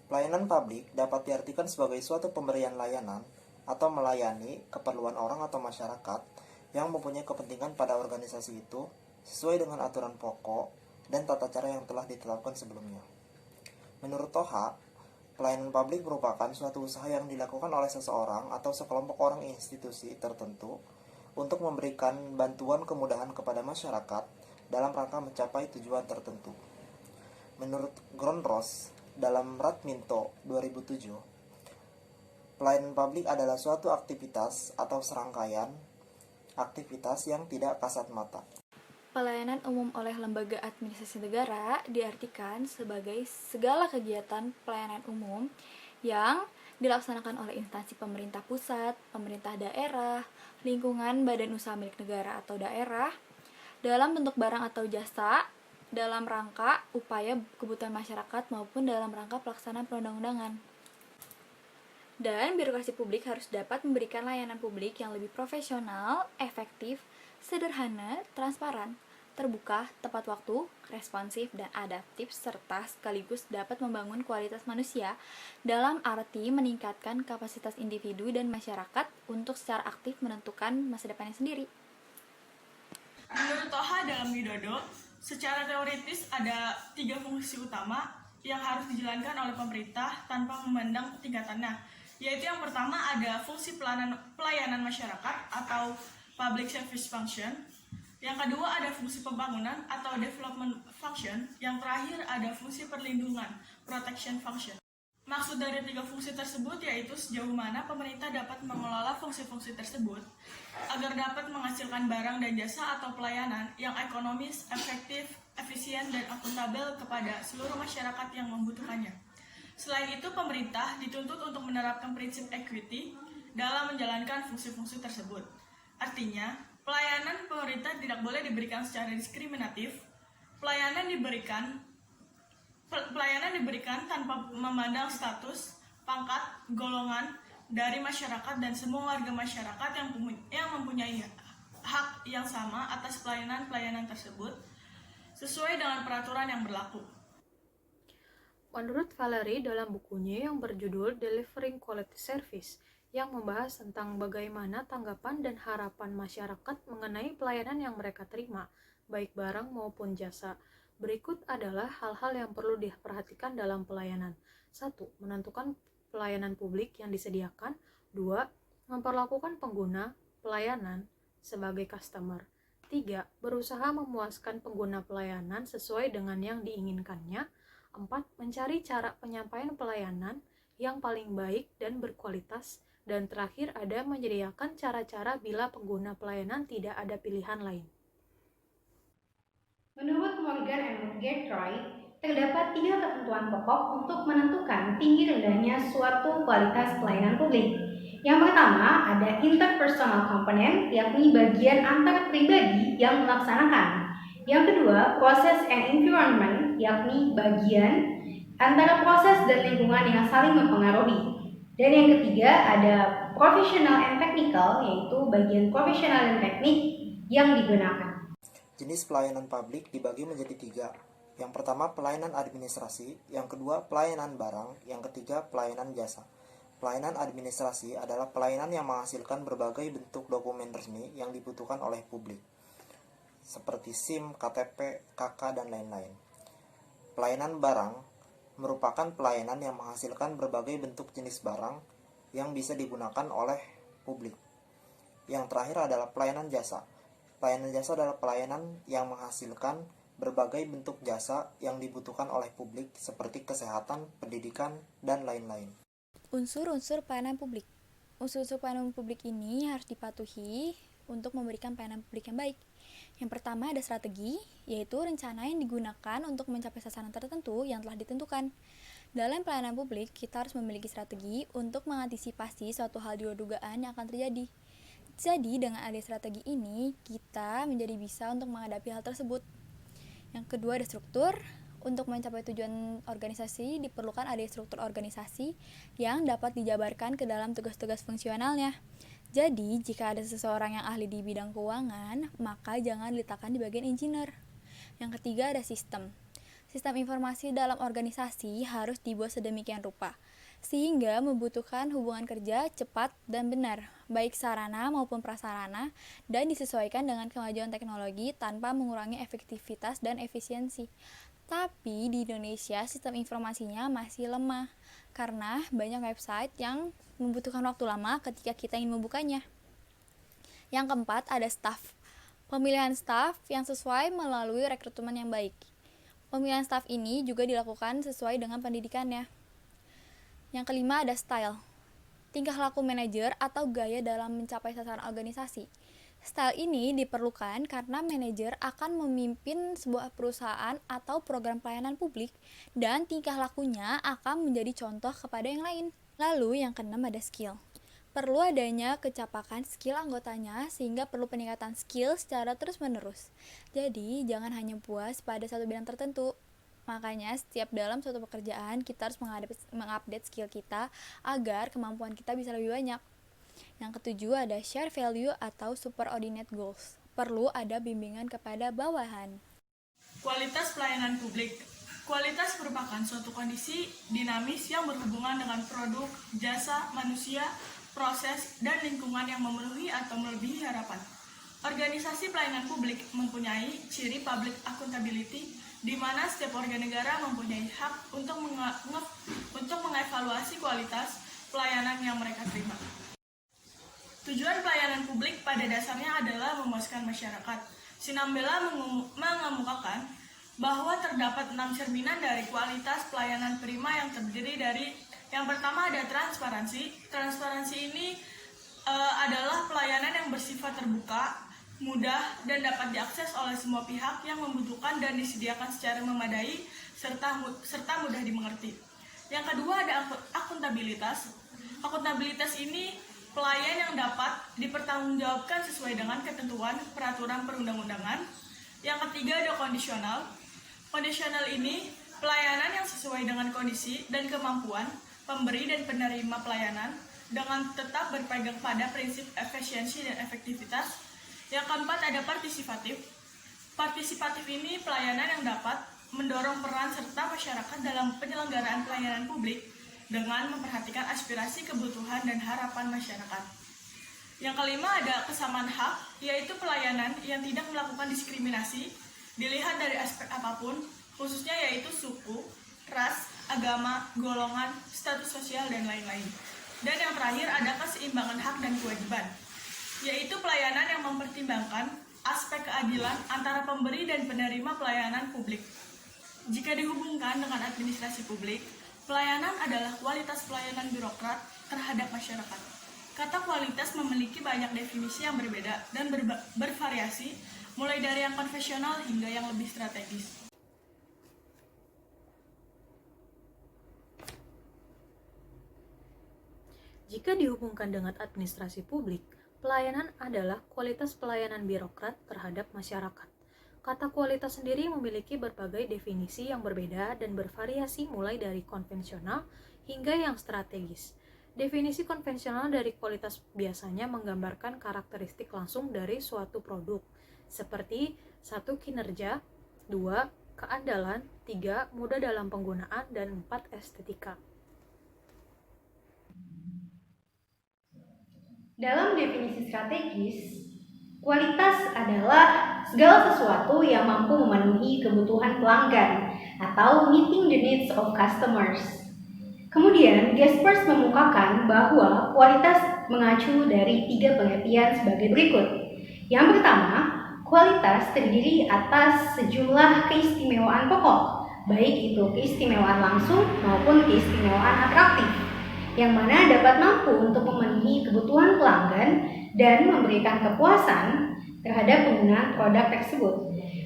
Pelayanan publik dapat diartikan sebagai suatu pemberian layanan atau melayani keperluan orang atau masyarakat yang mempunyai kepentingan pada organisasi itu sesuai dengan aturan pokok dan tata cara yang telah ditetapkan sebelumnya. Menurut Toha, pelayanan publik merupakan suatu usaha yang dilakukan oleh seseorang atau sekelompok orang institusi tertentu untuk memberikan bantuan kemudahan kepada masyarakat dalam rangka mencapai tujuan tertentu. Menurut Grondros, dalam Radminto 2007, pelayanan publik adalah suatu aktivitas atau serangkaian aktivitas yang tidak kasat mata. Pelayanan umum oleh lembaga administrasi negara diartikan sebagai segala kegiatan pelayanan umum yang dilaksanakan oleh instansi pemerintah pusat, pemerintah daerah, lingkungan badan usaha milik negara atau daerah, dalam bentuk barang atau jasa, dalam rangka upaya kebutuhan masyarakat maupun dalam rangka pelaksanaan perundang-undangan. Dan birokrasi publik harus dapat memberikan layanan publik yang lebih profesional, efektif, sederhana, transparan, terbuka, tepat waktu, responsif, dan adaptif, serta sekaligus dapat membangun kualitas manusia dalam arti meningkatkan kapasitas individu dan masyarakat untuk secara aktif menentukan masa depannya sendiri. Menurut Toha dalam Widodo, secara teoritis ada 3 fungsi utama yang harus dijalankan oleh pemerintah tanpa memandang tingkatannya, yaitu yang pertama ada fungsi pelayanan masyarakat atau public service function, yang kedua ada fungsi pembangunan atau development function, yang terakhir ada fungsi perlindungan protection function. Maksud dari 3 fungsi tersebut yaitu sejauh mana pemerintah dapat mengelola fungsi-fungsi tersebut agar dapat menghasilkan barang dan jasa atau pelayanan yang ekonomis, efektif, efisien, dan akuntabel kepada seluruh masyarakat yang membutuhkannya. Selain itu, pemerintah dituntut untuk menerapkan prinsip equity dalam menjalankan fungsi-fungsi tersebut. Artinya, pelayanan pemerintah tidak boleh diberikan secara diskriminatif. Pelayanan diberikan tanpa memandang status, pangkat, golongan dari masyarakat dan semua warga masyarakat yang mempunyai hak yang sama atas pelayanan tersebut sesuai dengan peraturan yang berlaku. Menurut Valerie dalam bukunya yang berjudul Delivering Quality Service, yang membahas tentang bagaimana tanggapan dan harapan masyarakat mengenai pelayanan yang mereka terima, baik barang maupun jasa. Berikut adalah hal-hal yang perlu diperhatikan dalam pelayanan. 1. Menentukan pelayanan publik yang disediakan. 2. Memperlakukan pengguna pelayanan sebagai customer. 3. Berusaha memuaskan pengguna pelayanan sesuai dengan yang diinginkannya. 4. Mencari cara penyampaian pelayanan yang paling baik dan berkualitas. Dan terakhir ada menyediakan cara-cara bila pengguna pelayanan tidak ada pilihan lain. Menurut Morgan and Gertroy, terdapat 3 ketentuan pokok untuk menentukan tinggi rendahnya suatu kualitas pelayanan publik. Yang pertama ada interpersonal component, yakni bagian antar pribadi yang melaksanakan. Yang kedua, process and environment, yakni bagian antara proses dan lingkungan yang saling mempengaruhi. Dan yang ketiga ada professional and technical, yaitu bagian profesional dan teknik yang digunakan. Jenis pelayanan publik dibagi menjadi 3. Yang pertama pelayanan administrasi, yang kedua pelayanan barang, yang ketiga pelayanan jasa. Pelayanan administrasi adalah pelayanan yang menghasilkan berbagai bentuk dokumen resmi yang dibutuhkan oleh publik, seperti SIM, KTP, KK, dan lain-lain. Pelayanan barang merupakan pelayanan yang menghasilkan berbagai bentuk jenis barang yang bisa digunakan oleh publik. Yang terakhir adalah pelayanan jasa. Pelayanan jasa adalah pelayanan yang menghasilkan berbagai bentuk jasa yang dibutuhkan oleh publik seperti kesehatan, pendidikan, dan lain-lain. Unsur-unsur pelayanan publik. Unsur-unsur pelayanan publik ini harus dipatuhi untuk memberikan pelayanan publik yang baik. Yang pertama ada strategi, yaitu rencana yang digunakan untuk mencapai sasaran tertentu yang telah ditentukan. Dalam pelayanan publik, kita harus memiliki strategi untuk mengantisipasi suatu hal di luar dugaan yang akan terjadi. Jadi, dengan adanya strategi ini, kita menjadi bisa untuk menghadapi hal tersebut. Yang kedua ada struktur. Untuk mencapai tujuan organisasi, diperlukan adanya struktur organisasi yang dapat dijabarkan ke dalam tugas-tugas fungsionalnya. Jadi, jika ada seseorang yang ahli di bidang keuangan, maka jangan diletakkan di bagian engineer. Yang ketiga ada sistem. Sistem informasi dalam organisasi harus dibuat sedemikian rupa, sehingga membutuhkan hubungan kerja cepat dan benar, baik sarana maupun prasarana, dan disesuaikan dengan kemajuan teknologi tanpa mengurangi efektivitas dan efisiensi. Tapi di Indonesia sistem informasinya masih lemah, karena banyak website yang membutuhkan waktu lama ketika kita ingin membukanya. Yang keempat, ada staff. Pemilihan staff yang sesuai melalui rekrutmen yang baik. Pemilihan staff ini juga dilakukan sesuai dengan pendidikannya. Yang kelima, ada style. Tingkah laku manajer atau gaya dalam mencapai sasaran organisasi. Style ini diperlukan karena manajer akan memimpin sebuah perusahaan atau program pelayanan publik dan tingkah lakunya akan menjadi contoh kepada yang lain. Lalu yang keenam, ada skill. Perlu adanya kecapakan skill anggotanya sehingga perlu peningkatan skill secara terus-menerus. Jadi, jangan hanya puas pada satu bidang tertentu. Makanya, setiap dalam suatu pekerjaan, kita harus mengupdate skill kita agar kemampuan kita bisa lebih banyak. Yang ketujuh, ada share value atau superordinate goals. Perlu ada bimbingan kepada bawahan. Kualitas pelayanan publik. Kualitas merupakan suatu kondisi dinamis yang berhubungan dengan produk, jasa, manusia, proses, dan lingkungan yang memenuhi atau melebihi harapan. Organisasi pelayanan publik mempunyai ciri public accountability, di mana setiap warga negara mempunyai hak untuk mengevaluasi kualitas pelayanan yang mereka terima. Tujuan pelayanan publik pada dasarnya adalah memuaskan masyarakat. Sinambela mengemukakan bahwa terdapat 6 cerminan dari kualitas pelayanan prima yang terdiri dari yang pertama ada transparansi. Transparansi ini adalah pelayanan yang bersifat terbuka, mudah, dan dapat diakses oleh semua pihak yang membutuhkan dan disediakan secara memadai serta mudah dimengerti. Yang kedua ada akuntabilitas. Akuntabilitas ini pelayan yang dapat dipertanggungjawabkan sesuai dengan ketentuan peraturan perundang-undangan. Yang ketiga ada kondisional. Kondisional ini pelayanan yang sesuai dengan kondisi dan kemampuan pemberi dan penerima pelayanan dengan tetap berpegang pada prinsip efisiensi dan efektivitas. Yang keempat ada partisipatif. Partisipatif ini pelayanan yang dapat mendorong peran serta masyarakat dalam penyelenggaraan pelayanan publik dengan memperhatikan aspirasi, kebutuhan, dan harapan masyarakat. Yang kelima ada kesamaan hak, yaitu pelayanan yang tidak melakukan diskriminasi, dilihat dari aspek apapun, khususnya yaitu suku, ras, agama, golongan, status sosial, dan lain-lain. Dan yang terakhir ada keseimbangan hak dan kewajiban, yaitu pelayanan yang mempertimbangkan aspek keadilan antara pemberi dan penerima pelayanan publik. Jika dihubungkan dengan administrasi publik, pelayanan adalah kualitas pelayanan birokrat terhadap masyarakat. Kata kualitas memiliki banyak definisi yang berbeda dan bervariasi, mulai dari yang konvensional hingga yang lebih strategis. Jika dihubungkan dengan administrasi publik, pelayanan adalah kualitas pelayanan birokrat terhadap masyarakat. Kata kualitas sendiri memiliki berbagai definisi yang berbeda dan bervariasi mulai dari konvensional hingga yang strategis. Definisi konvensional dari kualitas biasanya menggambarkan karakteristik langsung dari suatu produk, seperti 1. Kinerja, 2. Keandalan, 3. Mudah dalam penggunaan, dan 4. Estetika. Dalam definisi strategis, kualitas adalah segala sesuatu yang mampu memenuhi kebutuhan pelanggan atau meeting the needs of customers. Kemudian, Jaspers memukakan bahwa kualitas mengacu dari 3 pengertian sebagai berikut. Yang pertama, kualitas terdiri atas sejumlah keistimewaan pokok, baik itu keistimewaan langsung maupun keistimewaan atraktif, yang mana dapat mampu untuk memenuhi kebutuhan pelanggan dan memberikan kepuasan terhadap penggunaan produk tersebut.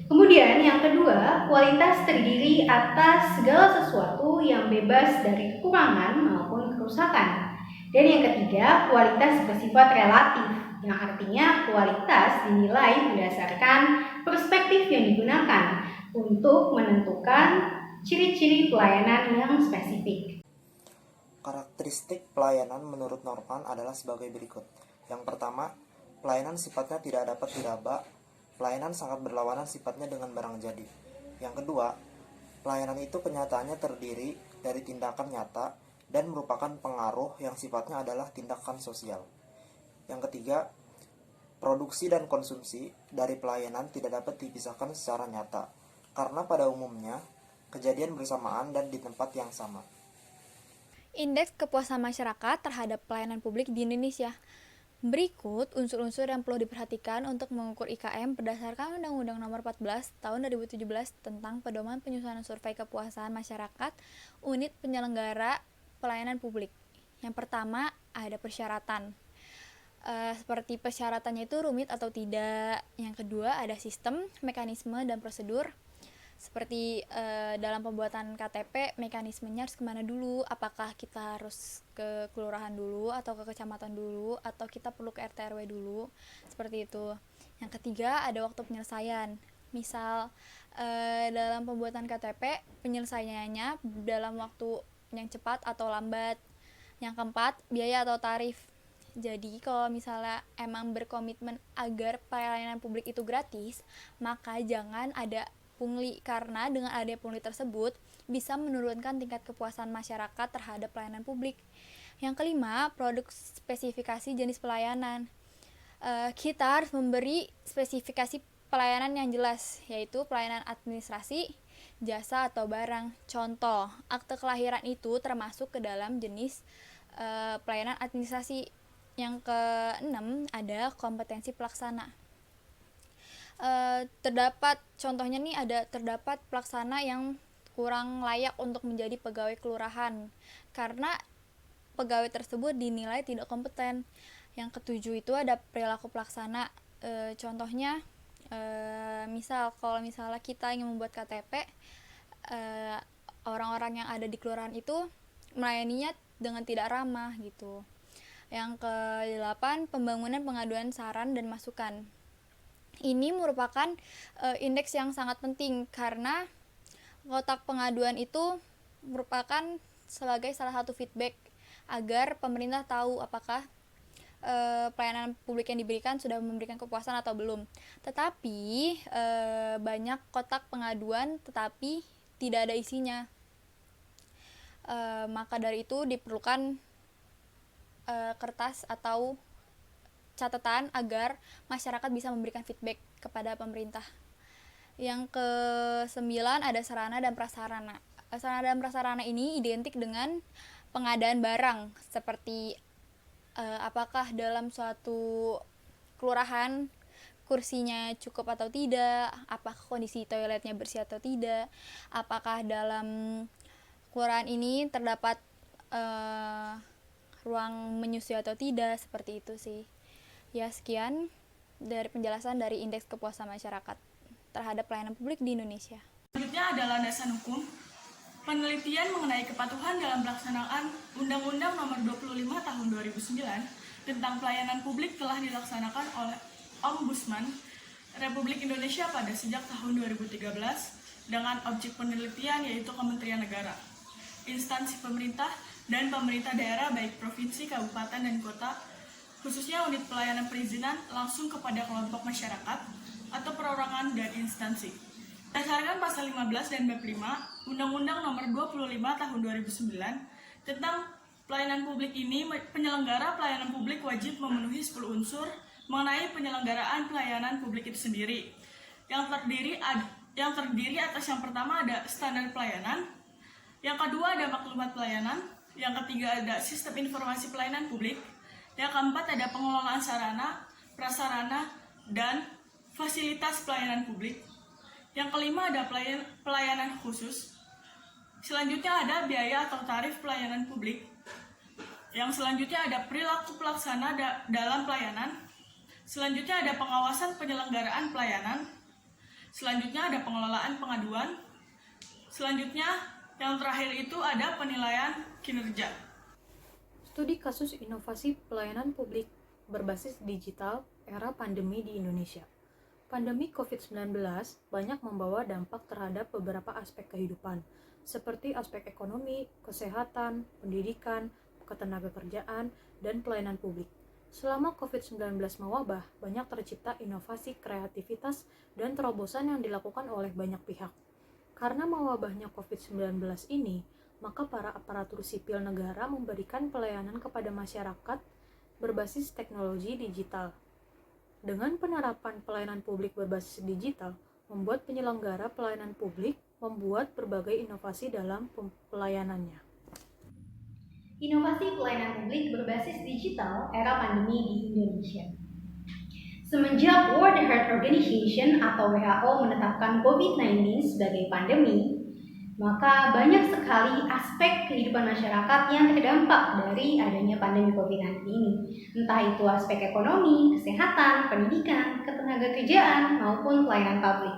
Kemudian yang kedua, kualitas terdiri atas segala sesuatu yang bebas dari kekurangan maupun kerusakan. Dan yang ketiga, kualitas bersifat relatif, yang artinya kualitas dinilai berdasarkan perspektif yang digunakan untuk menentukan ciri-ciri pelayanan yang spesifik. Karakteristik pelayanan menurut Norman adalah sebagai berikut. Yang pertama, pelayanan sifatnya tidak dapat diraba. Pelayanan sangat berlawanan sifatnya dengan barang jadi. Yang kedua, Pelayanan itu kenyataannya terdiri dari tindakan nyata dan merupakan pengaruh yang sifatnya adalah tindakan sosial. Yang ketiga, produksi dan konsumsi dari pelayanan tidak dapat dipisahkan secara nyata, karena pada umumnya kejadian bersamaan dan di tempat yang sama. Indeks kepuasan masyarakat terhadap pelayanan publik di Indonesia. Berikut unsur-unsur yang perlu diperhatikan untuk mengukur IKM berdasarkan Undang-Undang Nomor 14 Tahun 2017 tentang Pedoman Penyusunan Survei Kepuasan Masyarakat Unit Penyelenggara Pelayanan Publik. Yang pertama, ada persyaratan. Seperti persyaratannya itu rumit atau tidak. Yang kedua, ada sistem, mekanisme, dan prosedur. Seperti dalam pembuatan KTP, mekanismenya harus kemana dulu, apakah kita harus ke kelurahan dulu atau ke kecamatan dulu, atau kita perlu ke RT RW dulu, seperti itu. Yang ketiga, ada waktu penyelesaian. Misal dalam pembuatan KTP, penyelesaiannya dalam waktu yang cepat atau lambat. Yang keempat, biaya atau tarif. Jadi kalau misalnya emang berkomitmen agar pelayanan publik itu gratis, maka jangan ada pungli, karena dengan adanya pungli tersebut bisa menurunkan tingkat kepuasan masyarakat terhadap pelayanan publik. Yang kelima, produk spesifikasi jenis pelayanan. Kita harus memberi spesifikasi pelayanan yang jelas, yaitu pelayanan administrasi, jasa, atau barang. Contoh, akte kelahiran itu termasuk ke dalam jenis pelayanan administrasi. Yang keenam, ada kompetensi pelaksana. Terdapat pelaksana yang kurang layak untuk menjadi pegawai kelurahan karena pegawai tersebut dinilai tidak kompeten. Yang ketujuh itu ada perilaku pelaksana. Contohnya kalau misalnya kita ingin membuat KTP, orang-orang yang ada di kelurahan itu melayaninya dengan tidak ramah gitu. Yang kedelapan, pembangunan pengaduan saran dan masukan. Ini merupakan indeks yang sangat penting karena kotak pengaduan itu merupakan sebagai salah satu feedback agar pemerintah tahu apakah pelayanan publik yang diberikan sudah memberikan kepuasan atau belum. Tetapi banyak kotak pengaduan tetapi tidak ada isinya. Maka dari itu diperlukan kertas atau catatan agar masyarakat bisa memberikan feedback kepada pemerintah. Yang ke-9 ada sarana dan prasarana. Sarana dan prasarana ini identik dengan pengadaan barang, seperti apakah dalam suatu kelurahan kursinya cukup atau tidak, apakah kondisi toiletnya bersih atau tidak, apakah dalam kelurahan ini terdapat ruang menyusui atau tidak, seperti itu sih. Ya, sekian dari penjelasan dari indeks kepuasan masyarakat terhadap pelayanan publik di Indonesia. Selanjutnya adalah landasan hukum. Penelitian mengenai kepatuhan dalam pelaksanaan Undang-Undang Nomor 25 Tahun 2009 tentang pelayanan publik telah dilaksanakan oleh Ombudsman Republik Indonesia pada sejak tahun 2013 dengan objek penelitian yaitu Kementerian Negara, instansi pemerintah, dan pemerintah daerah baik provinsi, kabupaten, dan kota, khususnya unit pelayanan perizinan langsung kepada kelompok masyarakat atau perorangan dan instansi. Berdasarkan pasal 15 dan bab 5 Undang-Undang Nomor 25 Tahun 2009 tentang pelayanan publik ini, penyelenggara pelayanan publik wajib memenuhi 10 unsur mengenai penyelenggaraan pelayanan publik itu sendiri. Yang terdiri atas yang pertama ada standar pelayanan, yang kedua ada maklumat pelayanan, yang ketiga ada sistem informasi pelayanan publik, yang keempat ada pengelolaan sarana, prasarana, dan fasilitas pelayanan publik. Yang kelima ada pelayanan khusus. Selanjutnya ada biaya atau tarif pelayanan publik. Yang selanjutnya ada perilaku pelaksana dalam pelayanan. Selanjutnya ada pengawasan penyelenggaraan pelayanan. Selanjutnya ada pengelolaan pengaduan. Selanjutnya yang terakhir itu ada penilaian kinerja. Studi kasus inovasi pelayanan publik berbasis digital era pandemi di Indonesia. Pandemi COVID-19 banyak membawa dampak terhadap beberapa aspek kehidupan, seperti aspek ekonomi, kesehatan, pendidikan, ketenagakerjaan, dan pelayanan publik. Selama COVID-19 mewabah, banyak tercipta inovasi, kreativitas, dan terobosan yang dilakukan oleh banyak pihak. Karena mewabahnya COVID-19 ini, maka para aparatur sipil negara memberikan pelayanan kepada masyarakat berbasis teknologi digital. Dengan penerapan pelayanan publik berbasis digital, membuat penyelenggara pelayanan publik membuat berbagai inovasi dalam pelayanannya. Inovasi pelayanan publik berbasis digital era pandemi di Indonesia. Semenjak World Health Organization atau WHO menetapkan COVID-19 sebagai pandemi, maka banyak sekali aspek kehidupan masyarakat yang terdampak dari adanya pandemi COVID-19 ini. Entah itu aspek ekonomi, kesehatan, pendidikan, ketenagakerjaan, maupun pelayanan publik.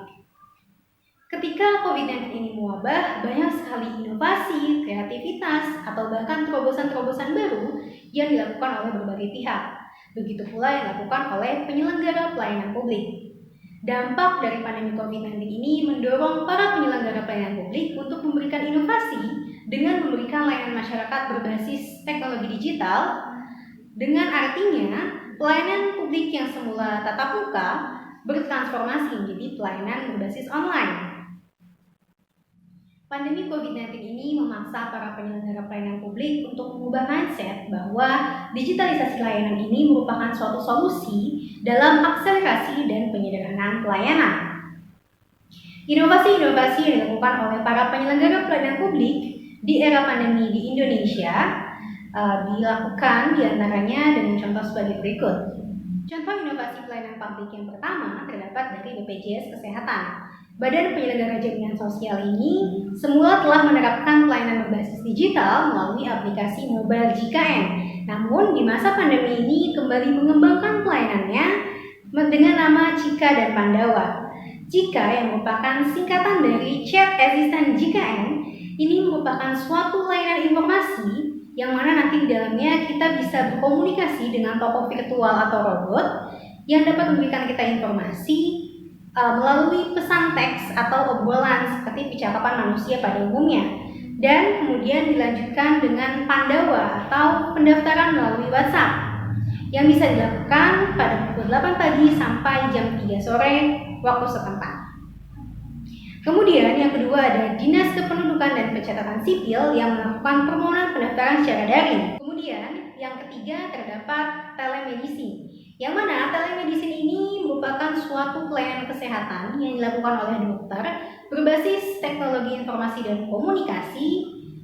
Ketika COVID-19 ini mewabah, banyak sekali inovasi, kreativitas, atau bahkan terobosan-terobosan baru yang dilakukan oleh berbagai pihak. Begitu pula yang dilakukan oleh penyelenggara pelayanan publik. Dampak dari pandemi COVID-19 ini mendorong para penyelenggara pelayanan publik untuk memberikan inovasi dengan memberikan layanan masyarakat berbasis teknologi digital, dengan artinya pelayanan publik yang semula tatap muka bertransformasi menjadi pelayanan berbasis online. Pandemi COVID-19 ini memaksa para penyelenggara pelayanan publik untuk mengubah mindset bahwa digitalisasi layanan ini merupakan suatu solusi dalam akselerasi dan penyederhanaan pelayanan. Inovasi-inovasi yang dilakukan oleh para penyelenggara pelayanan publik di era pandemi di Indonesia dilakukan diantaranya dengan contoh sebagai berikut. Contoh inovasi pelayanan publik yang pertama terdapat dari BPJS Kesehatan. Badan Penyelenggara Jaminan Sosial ini semula telah menerapkan pelayanan berbasis digital melalui aplikasi mobile JKN. Namun di masa pandemi ini kembali mengembangkan pelayanannya dengan nama Cika dan Pandawa. Cika yang merupakan singkatan dari Chat Assistant JKN ini merupakan suatu layanan informasi yang mana nanti di dalamnya kita bisa berkomunikasi dengan tokoh virtual atau robot yang dapat memberikan kita informasi melalui pesan teks atau obrolan seperti percakapan manusia pada umumnya, dan kemudian dilanjutkan dengan Pandawa atau pendaftaran melalui WhatsApp yang bisa dilakukan pada pukul 8 pagi sampai jam 3 sore waktu setempat. Kemudian yang kedua ada Dinas Kependudukan dan Pencatatan Sipil yang melakukan permohonan pendaftaran secara daring. Kemudian yang ketiga terdapat telemedicine, yang mana telemedicine ini merupakan suatu pelayanan kesehatan yang dilakukan oleh dokter berbasis teknologi informasi dan komunikasi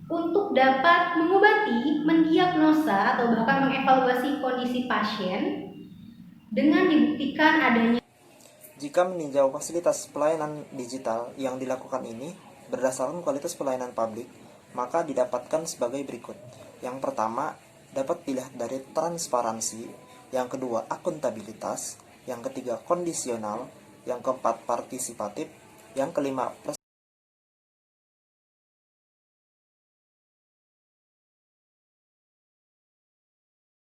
untuk dapat mengobati, mendiagnosa, atau bahkan mengevaluasi kondisi pasien dengan dibuktikan adanya. Jika meninjau fasilitas pelayanan digital yang dilakukan ini berdasarkan kualitas pelayanan publik, maka didapatkan sebagai berikut. Yang pertama, dapat dilihat dari transparansi, yang kedua akuntabilitas, yang ketiga kondisional, yang keempat partisipatif, yang kelima